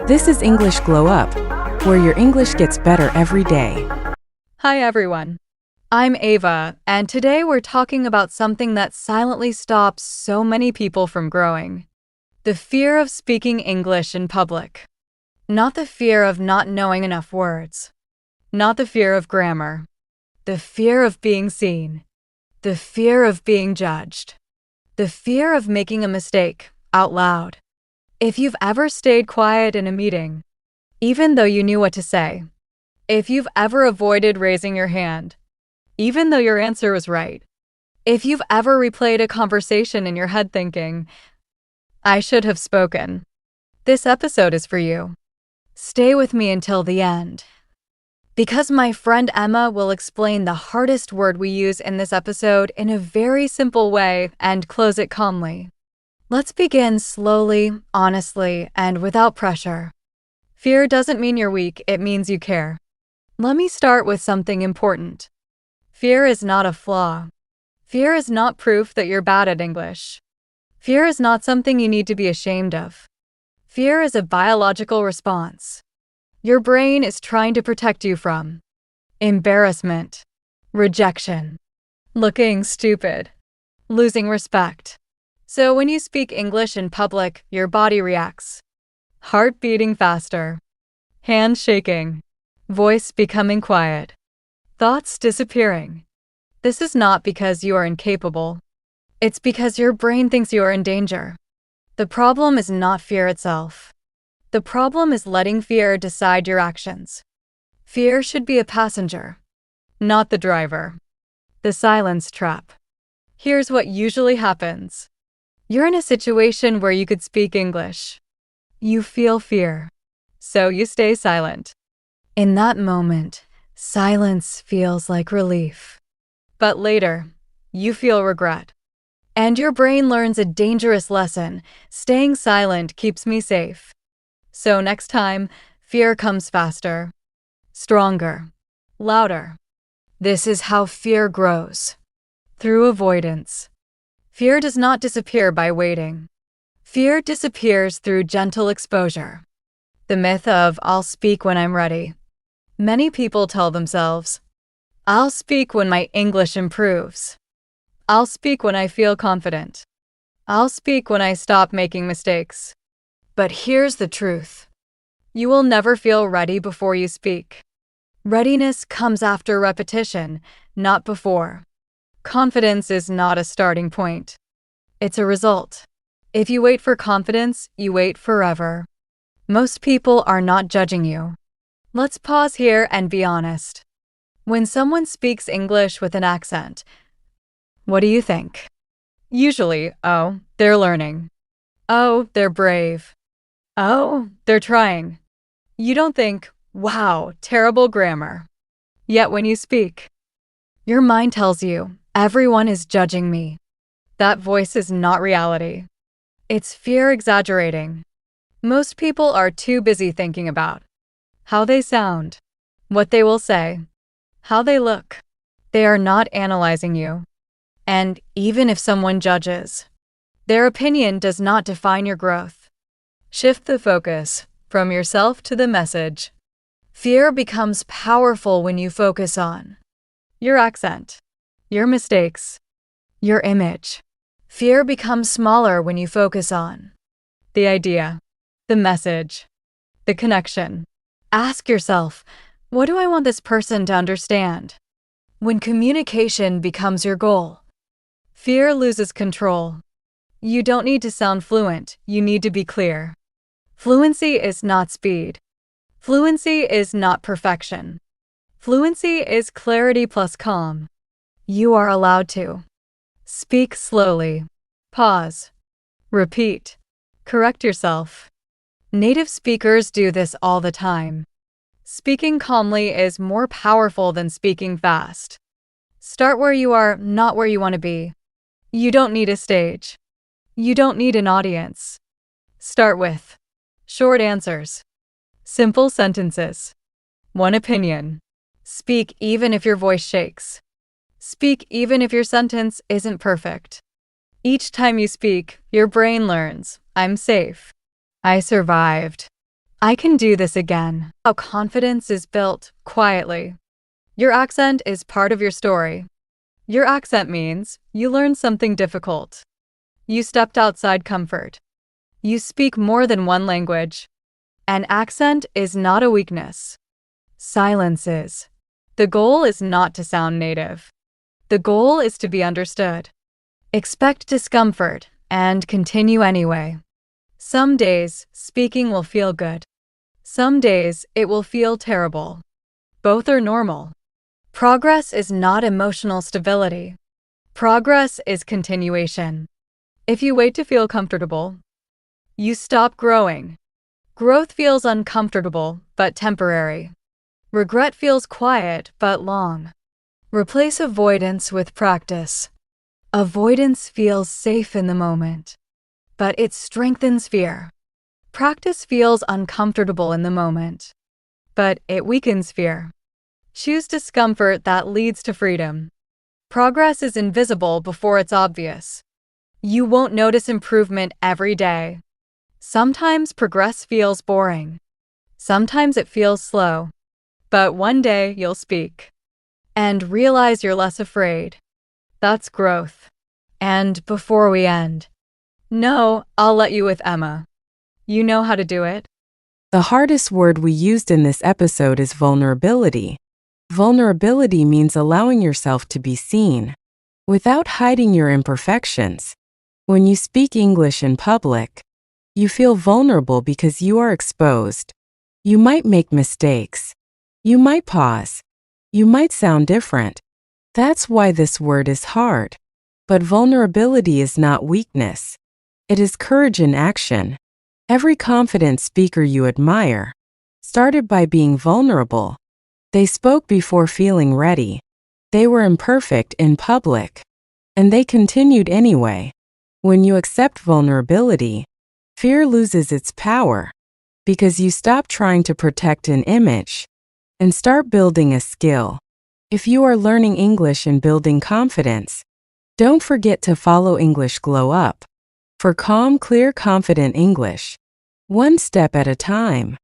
This is English Glow Up, where your English gets better every day. Hi everyone, I'm Ava, and today we're talking about something that silently stops so many people from growing. The fear of speaking English in public. Not the fear of not knowing enough words. Not the fear of grammar. The fear of being seen. The fear of being judged. The fear of making a mistake out loud. If you've ever stayed quiet in a meeting, even though you knew what to say. If you've ever avoided raising your hand, even though your answer was right. If you've ever replayed a conversation in your head thinking, I should have spoken. This episode is for you. Stay with me until the end. Because my friend Emma will explain the hardest word we use in this episode in a very simple way and close it calmly. Let's begin slowly, honestly, and without pressure. Fear doesn't mean you're weak, it means you care. Let me start with something important. Fear is not a flaw. Fear is not proof that you're bad at English. Fear is not something you need to be ashamed of. Fear is a biological response. Your brain is trying to protect you from embarrassment, rejection, looking stupid, losing respect. So when you speak English in public, your body reacts. Heart beating faster, hands shaking, voice becoming quiet, thoughts disappearing. This is not because you are incapable. It's because your brain thinks you are in danger. The problem is not fear itself. The problem is letting fear decide your actions. Fear should be a passenger, not the driver. The silence trap. Here's what usually happens. You're in a situation where you could speak English. You feel fear, so you stay silent. In that moment, silence feels like relief. But later, you feel regret. And your brain learns a dangerous lesson. Staying silent keeps me safe. So next time, fear comes faster, stronger, louder. This is how fear grows. Through avoidance. Fear does not disappear by waiting. Fear disappears through gentle exposure. The myth of I'll speak when I'm ready. Many people tell themselves, I'll speak when my English improves. I'll speak when I feel confident. I'll speak when I stop making mistakes. But here's the truth. You will never feel ready before you speak. Readiness comes after repetition, not before. Confidence is not a starting point. It's a result. If you wait for confidence, you wait forever. Most people are not judging you. Let's pause here and be honest. When someone speaks English with an accent, what do you think? Usually, oh, they're learning. Oh, they're brave. Oh, they're trying. You don't think, wow, terrible grammar. Yet when you speak, your mind tells you, everyone is judging me. That voice is not reality. It's fear exaggerating. Most people are too busy thinking about how they sound, what they will say, how they look. They are not analyzing you. And even if someone judges, their opinion does not define your growth. Shift the focus from yourself to the message. Fear becomes powerful when you focus on your accent, your mistakes, your image. Fear becomes smaller when you focus on the idea, the message, the connection. Ask yourself, what do I want this person to understand? When communication becomes your goal, fear loses control. You don't need to sound fluent, you need to be clear. Fluency is not speed. Fluency is not perfection. Fluency is clarity plus calm. You are allowed to speak slowly, pause, repeat, correct yourself. Native speakers do this all the time. Speaking calmly is more powerful than speaking fast. Start where you are, not where you want to be. You don't need a stage. You don't need an audience. Start with short answers, simple sentences, one opinion. Speak even if your voice shakes. Speak even if your sentence isn't perfect. Each time you speak, your brain learns, I'm safe. I survived. I can do this again. How confidence is built quietly. Your accent is part of your story. Your accent means you learned something difficult. You stepped outside comfort. You speak more than one language. An accent is not a weakness. Silence is. The goal is not to sound native. The goal is to be understood. Expect discomfort and continue anyway. Some days, speaking will feel good. Some days, it will feel terrible. Both are normal. Progress is not emotional stability. Progress is continuation. If you wait to feel comfortable, you stop growing. Growth feels uncomfortable, but temporary. Regret feels quiet, but long. Replace avoidance with practice. Avoidance feels safe in the moment, but it strengthens fear. Practice feels uncomfortable in the moment, but it weakens fear. Choose discomfort that leads to freedom. Progress is invisible before it's obvious. You won't notice improvement every day. Sometimes progress feels boring. Sometimes it feels slow. But one day you'll speak and realize you're less afraid. That's growth. And before we end, no, I'll let you with Emma. You know how to do it? The hardest word we used in this episode is vulnerability. Vulnerability means allowing yourself to be seen without hiding your imperfections. When you speak English in public, you feel vulnerable because you are exposed. You might make mistakes. You might pause. You might sound different. That's why this word is hard. But vulnerability is not weakness. It is courage in action. Every confident speaker you admire started by being vulnerable. They spoke before feeling ready. They were imperfect in public. And they continued anyway. When you accept vulnerability, fear loses its power because you stop trying to protect an image and start building a skill. If you are learning English and building confidence, don't forget to follow English Glow Up for calm, clear, confident English, one step at a time.